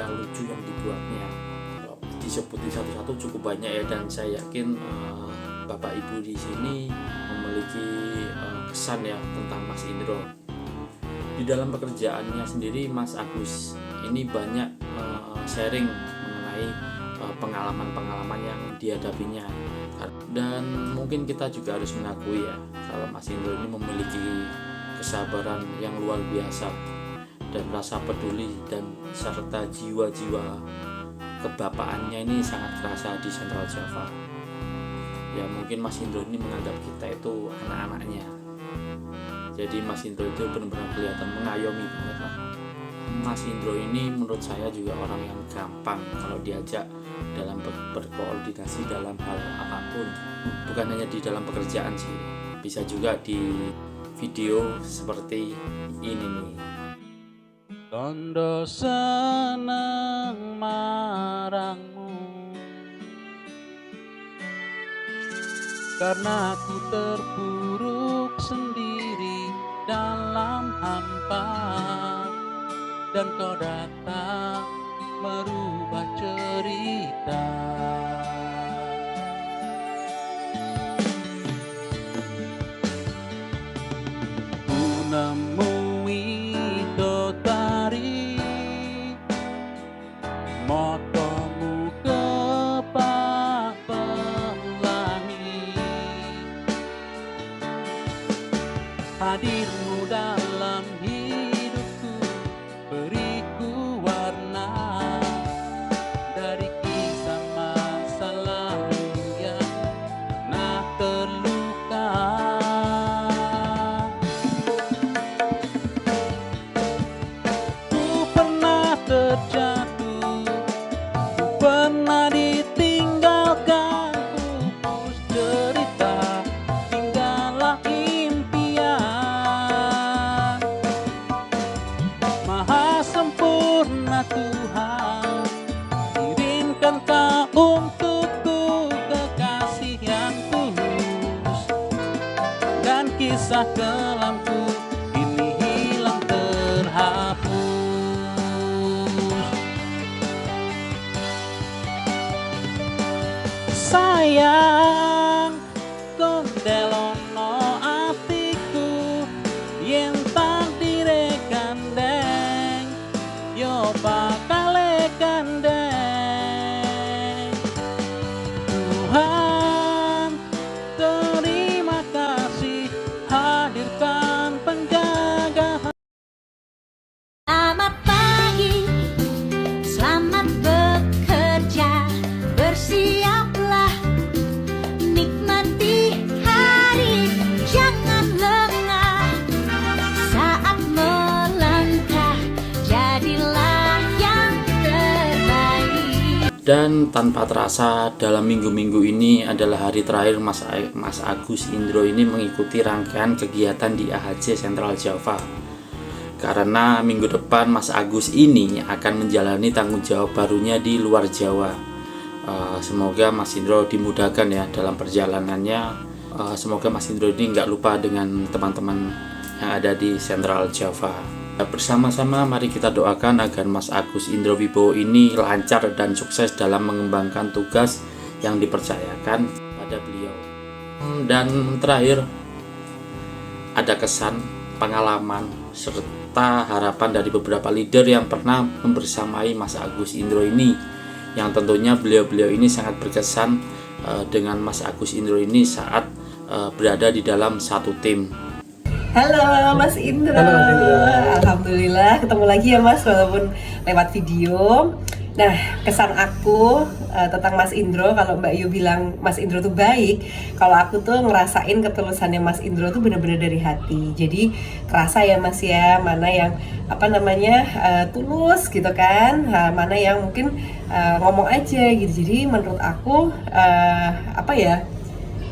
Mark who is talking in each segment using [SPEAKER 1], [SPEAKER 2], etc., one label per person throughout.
[SPEAKER 1] yang lucu yang dibuatnya. Disebutin satu-satu cukup banyak ya, dan saya yakin Bapak Ibu di sini memiliki kesan ya tentang Mas Indro. Di dalam pekerjaannya sendiri Mas Agus ini banyak sharing mengenai pengalaman-pengalaman yang dihadapinya, dan mungkin kita juga harus mengakui ya kalau Mas Indro ini memiliki kesabaran yang luar biasa dan rasa peduli dan serta jiwa-jiwa kebapaannya ini sangat terasa di Sentral Java. Ya mungkin Mas Indro ini menganggap kita itu anak-anaknya. Jadi Mas Indro itu benar-benar kelihatan mengayomi banget lah. Mas Indro ini menurut saya juga orang yang gampang kalau diajak dalam berkoordinasi dalam hal apapun. Bukan hanya di dalam pekerjaan sih, bisa juga di video seperti ini nih.
[SPEAKER 2] Tondo seneng marangmu karena aku terpuruk sendiri dalam hampa, dan kau datang merubah cerita. Ku nemui Dotari, motomu ke Pak Pelangi, hadirmu dalam hidupku beriku warna dari kisah masa lalu yang pernah terluka. Ku pernah terjatuh, ku pernah ditinggalkan, pupus cerita, tinggallah impian. Maha sempurna Tuhan, kirimkan kau untukku kekasih yang tulus, dan kisah kelamku kini hilang terhapus. Sayang, kondelono atiku yen tak direkandeng, yo bakale gandeng. Tuhan, terima kasih hadirkan penjaga.
[SPEAKER 3] Selamat pagi, selamat bekerja, bersiaplah nikmati hari, jangan lengah saat melangkah, jadilah yang terbaik.
[SPEAKER 1] Dan tanpa terasa dalam minggu-minggu ini adalah hari terakhir Mas Agus Indro ini mengikuti rangkaian kegiatan di AHC Sentral Java. Karena minggu depan Mas Agus ini akan menjalani tanggung jawab barunya di luar Jawa. Semoga Mas Indro dimudahkan ya dalam perjalanannya. Semoga Mas Indro ini nggak lupa dengan teman-teman yang ada di Sentral Java. Bersama-sama mari kita doakan agar Mas Agus Indro Wibowo ini lancar dan sukses dalam mengembangkan tugas yang dipercayakan pada beliau. Dan terakhir, ada kesan, pengalaman, serta harapan dari beberapa leader yang pernah membersamai Mas Agus Indro ini, yang tentunya beliau-beliau ini sangat berkesan dengan Mas Agus Indro ini saat berada di dalam satu tim.
[SPEAKER 4] Halo Mas Indro.
[SPEAKER 5] Halo Mas Indro.
[SPEAKER 4] Alhamdulillah ketemu lagi ya Mas, walaupun lewat video. Nah, kesan aku tentang Mas Indro, kalau Mbak Yu bilang Mas Indro tuh baik, kalau aku tuh ngerasain ketulusannya Mas Indro tuh bener-bener dari hati. Jadi kerasa ya Mas ya, mana yang tulus gitu kan, mana yang mungkin ngomong aja gitu. Jadi menurut aku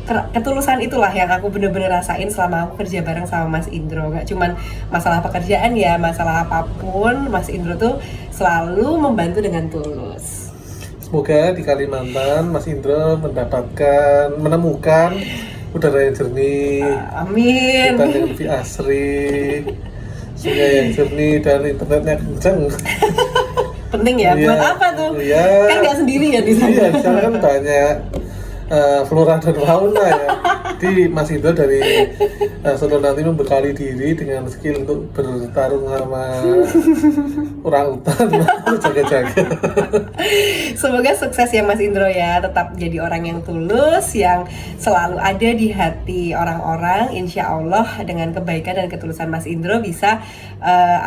[SPEAKER 4] ketulusan itulah yang aku bener-bener rasain selama aku kerja bareng sama Mas Indro. Gak cuman masalah pekerjaan ya, masalah apapun Mas Indro tuh selalu membantu dengan tulus.
[SPEAKER 5] Semoga di Kalimantan Mas Indro menemukan udara yang jernih,
[SPEAKER 4] Amin.
[SPEAKER 5] hutan yang lebih asri, sungai yang jernih, dan internetnya kencang.
[SPEAKER 4] penting ya. Buat apa tuh?
[SPEAKER 5] Iya.
[SPEAKER 4] Kan nggak sendiri ya di sana.
[SPEAKER 5] Iya, di sana kan banyak flora dan fauna ya. Jadi Mas Indro dari suatu nanti membekali diri dengan skill untuk bertarung sama orang hutan, jaga-jaga.
[SPEAKER 4] Semoga sukses ya Mas Indro ya, tetap jadi orang yang tulus, yang selalu ada di hati orang-orang. Insya Allah dengan kebaikan dan ketulusan Mas Indro bisa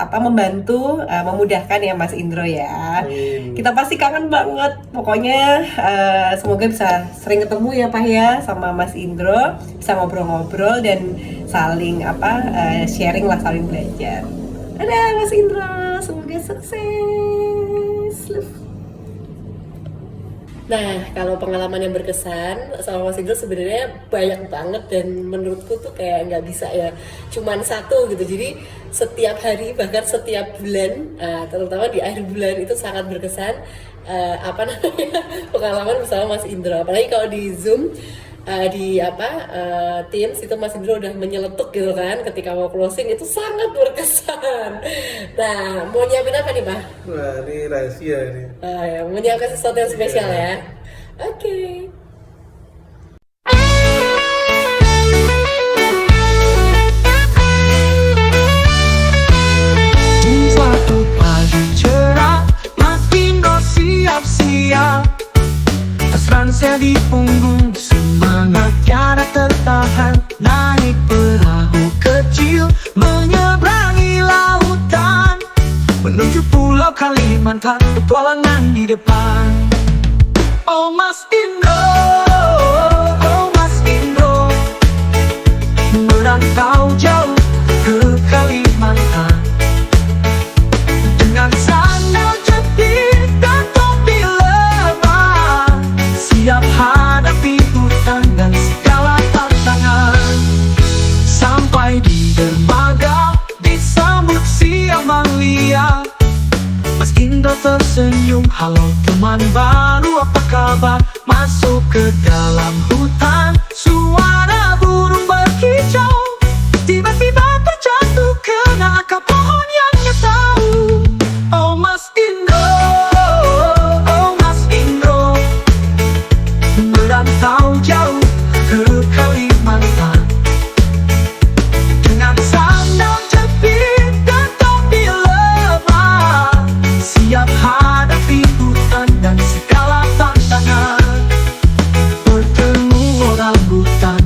[SPEAKER 4] membantu, memudahkan ya Mas Indro ya.
[SPEAKER 5] Amin.
[SPEAKER 4] Kita pasti kangen banget. Pokoknya semoga bisa sering ketemu ya Pak ya sama Mas Indro, bisa ngobrol-ngobrol dan saling sharing lah, saling belajar. Dadah Mas Indro, semoga sukses.
[SPEAKER 6] Nah, kalau pengalaman yang berkesan sama Mas Indro sebenarnya banyak banget dan menurutku tuh kayak nggak bisa ya cuman satu gitu. Jadi setiap hari bahkan setiap bulan, terutama di akhir bulan itu sangat berkesan pengalaman bersama Mas Indro. Apalagi kalau di Zoom Teams itu Mas Indro udah menyeletuk gitu kan ketika mau closing, itu sangat berkesan. Nah, mau nyiapin apa nih Pak?
[SPEAKER 5] Wah, ini rahasia ini.
[SPEAKER 6] Ya, mau nyiapin sesuatu yang spesial ya. Oke.
[SPEAKER 2] Suatu pagi cerah, Mas Indro siap-siap, tas ransel di punggung, semangat tiada tertahan. Naik perahu kecil menyeberangi lautan, menuju pulau Kalimantan, petualangan di depan. Oh Mas Indro, oh Mas Indro, merantau jauh ke Kalimantan, dengan sandal jepit dan topi lebah, siap hadapi hutan dan segala tantangan. Sampai di dermaga disambut si Amalia, Mas Indro tersenyum, halo teman baru, apa kabar? Masuk ke dalam hutan, suara burung berkicau, tiba-tiba terjatuh kena akar pohon yang nyetau. Oh Mas Indro, oh Mas Indro, merantau jauh ke Kalimantan, dengan sandal jepit dan topi lebah, siap hadapi hutan dan segala tantangan. Bertemu orang hutan,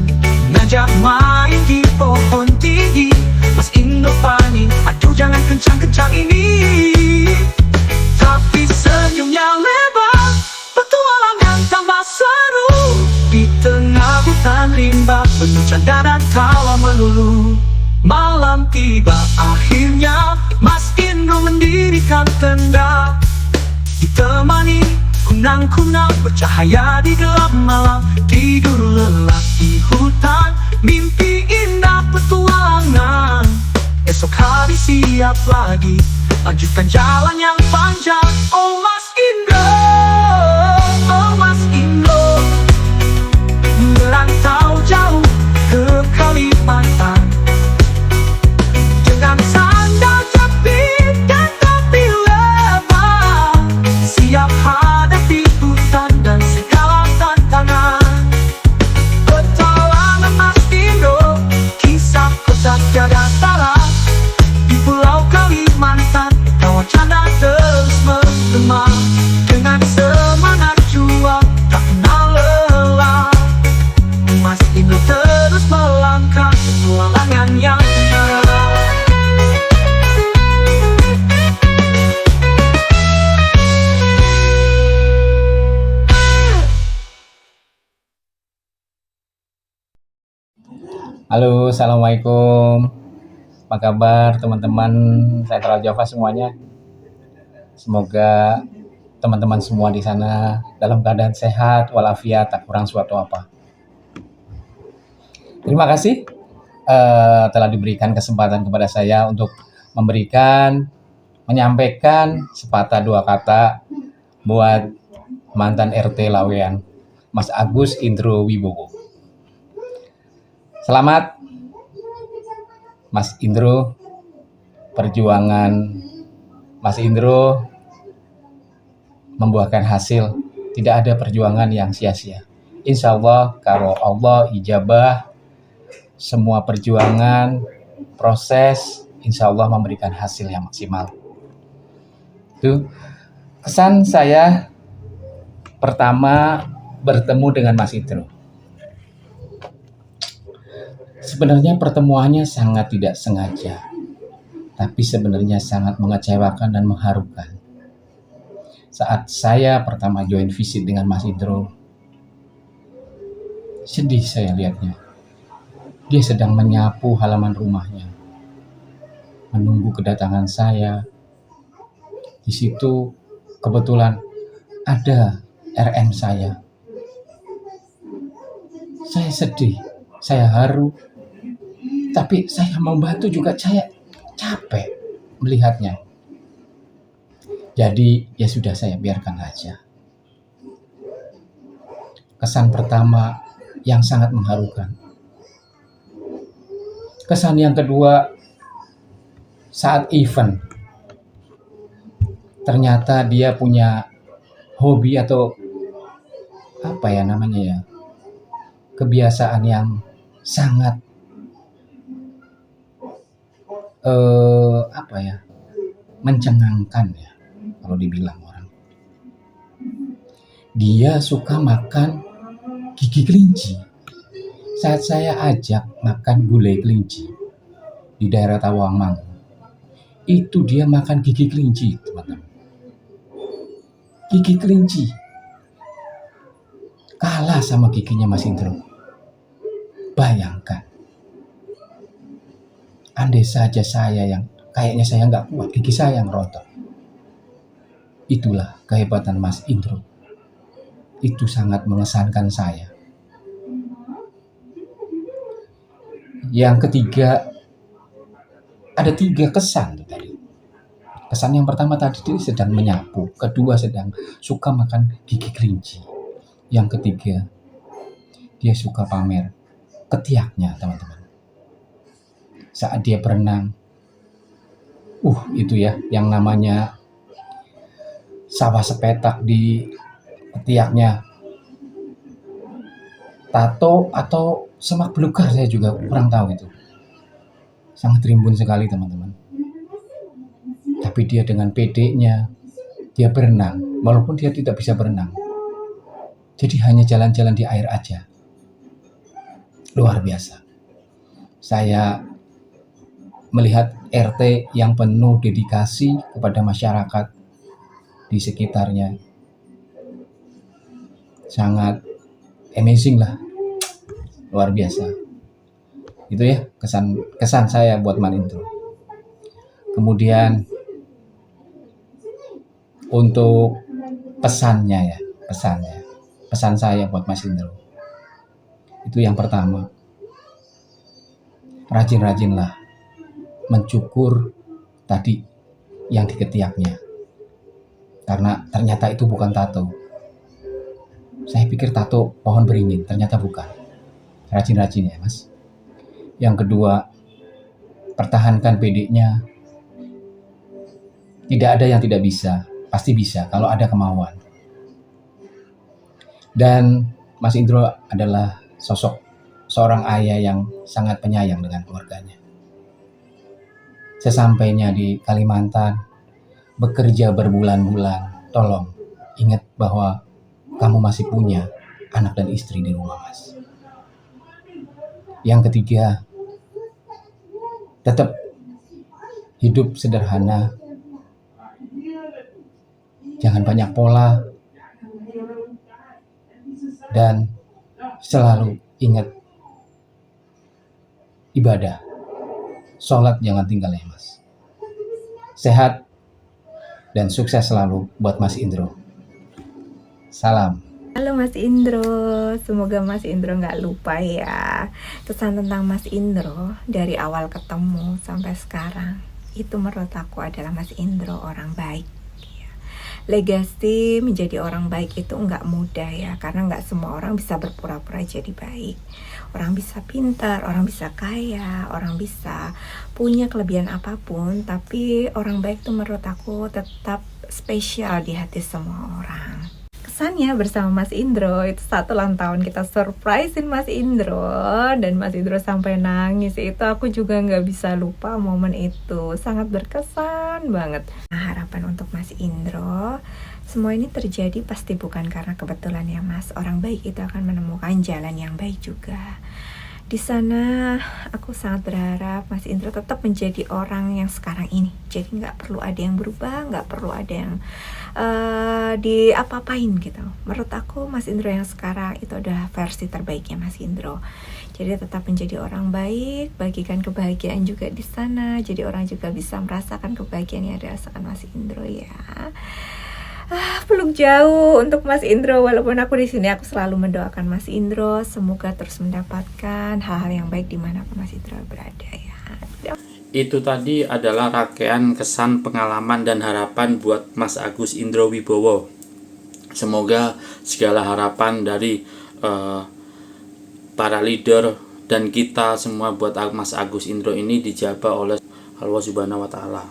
[SPEAKER 2] ngajak main di pohon tinggi, Mas Indro panik, aduh jangan kencang-kencang ini. Tapi senyumnya lebar, petualangan tambah seru. Di tengah hutan rimba, penuh canda dan tawa melulu. Malam tiba akhirnya, Mas Indro mendirikan tenda, ditemani kunang-kunang bercahaya di gelap malam. Tidur lelap di hutan, mimpi indah petualangan. Esok hari siap lagi, lanjutkan jalan yang panjang. Oh Mas Indro, oh Mas Indro, merantau jauh ke Kalimantan, dengan sandal jepit dan topi lebah, siap hadapi hutan dan segala tantangan. Petualangan Mas Indro, kisah kota tiada tara, di pulau Kalimantan, tawa canda terus menggema, dengan semangat juang tak kenal lelah. Mas Indro terus melangkah petualangan yang nyata.
[SPEAKER 7] Halo, assalamualaikum. Apa kabar teman-teman? Saya Tara Java semuanya. Semoga teman-teman semua di sana dalam keadaan sehat walafiat, tak kurang suatu apa. Terima kasih telah diberikan kesempatan kepada saya untuk menyampaikan sepatah dua kata buat mantan RT Lawean, Mas Agus Indro Wibowo. Selamat Mas Indro, perjuangan Mas Indro membuahkan hasil. Tidak ada perjuangan yang sia-sia. Insya Allah kalau Allah ijabah semua perjuangan, proses, insya Allah memberikan hasil yang maksimal. Itu kesan saya pertama bertemu dengan Mas Indro. Sebenarnya pertemuannya sangat tidak sengaja, tapi sebenarnya sangat mengecewakan dan mengharukan. Saat saya pertama join visit dengan Mas Indro, sedih saya lihatnya. Dia sedang menyapu halaman rumahnya, menunggu kedatangan saya. Di situ kebetulan ada RM saya. Saya sedih, saya haru, tapi saya membantu juga saya capek melihatnya. Jadi ya sudah saya biarkan saja. Kesan pertama yang sangat mengharukan. Kesan yang kedua saat event. Ternyata dia punya hobi atau apa ya namanya ya, kebiasaan yang sangat mencengangkan ya kalau dibilang orang. Dia suka makan gigi kelinci. Saat saya ajak makan gulai kelinci di daerah Tawangmangu, itu dia makan gigi kelinci, teman-teman. Gigi kelinci kalah sama giginya Mas Indro. Bayangkan, andai saja saya yang kayaknya saya nggak kuat, gigi saya yang rontok. Itulah kehebatan Mas Indro. Itu sangat mengesankan saya. Yang ketiga, ada 3 kesan tuh tadi. Kesan yang pertama tadi dia sedang menyapu, kedua sedang suka makan gigi kelinci. Yang ketiga, dia suka pamer ketiaknya, teman-teman. Saat dia berenang, itu ya yang namanya sawah sepetak di ketiaknya. Tato atau semak belukar saya juga kurang tahu itu. Sangat rimbun sekali, teman-teman. Tapi dia dengan pedenya, dia berenang, walaupun dia tidak bisa berenang. Jadi hanya jalan-jalan di air aja. Luar biasa. Saya melihat RT yang penuh dedikasi kepada masyarakat di sekitarnya. Sangat amazing lah. Luar biasa. Itu ya kesan saya buat Mas Indro. Kemudian untuk pesan saya buat Mas Indro. Itu yang pertama. Rajin-rajinlah mencukur tadi yang di ketiaknya. Karena ternyata itu bukan tato. Saya pikir tato pohon beringin, ternyata bukan. Rajin-rajin ya, Mas. Yang kedua, pertahankan PD-nya. Tidak ada yang tidak bisa, pasti bisa kalau ada kemauan. Dan Mas Indro adalah sosok seorang ayah yang sangat penyayang dengan keluarganya. Sesampainya di Kalimantan, bekerja berbulan-bulan, tolong ingat bahwa kamu masih punya anak dan istri di rumah, Mas. Yang ketiga, tetap hidup sederhana. Jangan banyak pola. Dan selalu ingat ibadah. Sholat jangan tinggal ya, Mas. Sehat dan sukses selalu buat Mas Indro. Salam.
[SPEAKER 8] Halo Mas Indro, semoga Mas Indro nggak lupa ya kesan tentang Mas Indro dari awal ketemu sampai sekarang. Itu menurut aku adalah Mas Indro orang baik ya. legasi menjadi orang baik itu nggak mudah ya, karena nggak semua orang bisa berpura-pura jadi baik. Orang bisa pintar, orang bisa kaya, orang bisa punya kelebihan apapun, tapi orang baik itu menurut aku tetap spesial di hati semua orang. Kesannya bersama Mas Indro itu 1 ulang tahun kita surprisein Mas Indro, dan Mas Indro sampai nangis. Itu aku juga nggak bisa lupa momen itu, sangat berkesan banget. Nah, harapan untuk Mas Indro, semua ini terjadi pasti bukan karena kebetulan ya Mas. Orang baik itu akan menemukan jalan yang baik juga. Di sana aku sangat berharap Mas Indro tetap menjadi orang yang sekarang ini. Jadi nggak perlu ada yang berubah, nggak perlu ada yang diapa-apain gitu. Menurut aku Mas Indro yang sekarang itu adalah versi terbaiknya Mas Indro. Jadi tetap menjadi orang baik, bagikan kebahagiaan juga di sana. Jadi orang juga bisa merasakan kebahagiaan yang dirasakan Mas Indro ya. Peluk jauh untuk Mas Indro. Walaupun aku di sini, aku selalu mendoakan Mas Indro semoga terus mendapatkan hal-hal yang baik dimanapun Mas Indro berada ya.
[SPEAKER 1] Itu tadi adalah rangkaian kesan, pengalaman, dan harapan buat Mas Agus Indro Wibowo. Semoga segala harapan dari para leader dan kita semua buat Mas Agus Indro ini dijabah oleh Allah Subhanahu wa Ta'ala.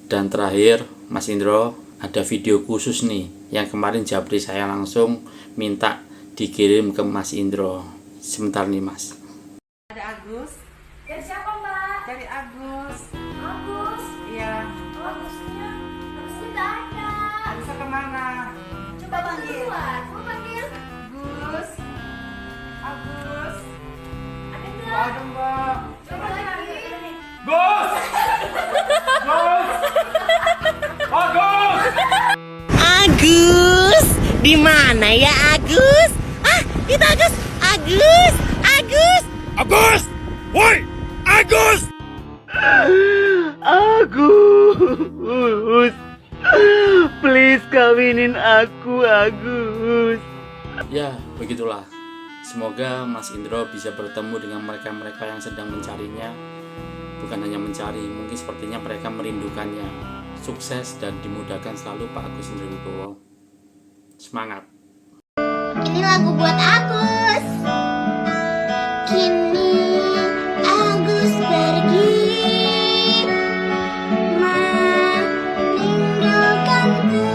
[SPEAKER 1] Dan terakhir, Mas Indro, ada video khusus nih yang kemarin Japri saya langsung minta dikirim ke Mas Indro. Sebentar nih Mas.
[SPEAKER 4] Ada Agus.
[SPEAKER 3] Dari siapa Mbak?
[SPEAKER 4] Dari Agus.
[SPEAKER 3] Agus.
[SPEAKER 4] Iya.
[SPEAKER 3] Oh, Agusnya nggak ada.
[SPEAKER 4] Agusnya kemana?
[SPEAKER 3] Coba panggil. Coba panggil.
[SPEAKER 4] Agus. Agus.
[SPEAKER 3] Ada nggak?
[SPEAKER 4] Ada Mbak.
[SPEAKER 3] Coba lagi.
[SPEAKER 9] Agus, di mana ya Agus? Ah, itu Agus, Agus, Agus,
[SPEAKER 2] Agus! Woi! Agus!
[SPEAKER 9] Agus, please kawinin aku Agus.
[SPEAKER 1] Ya, begitulah. Semoga Mas Indro bisa bertemu dengan mereka-mereka yang sedang mencarinya. Bukan hanya mencari, mungkin sepertinya mereka merindukannya. Sukses dan dimudahkan selalu Pak Agus Indro Wibowo. Semangat.
[SPEAKER 3] Ini lagu buat Agus. Kini Agus pergi meninggalkanku.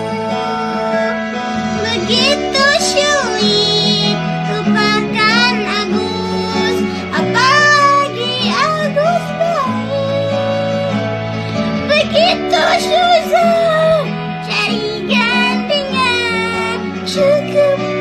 [SPEAKER 3] Begitu sulit lupakan Agus, apalagi Agus baik. Begitu susah cari gantinya, cukup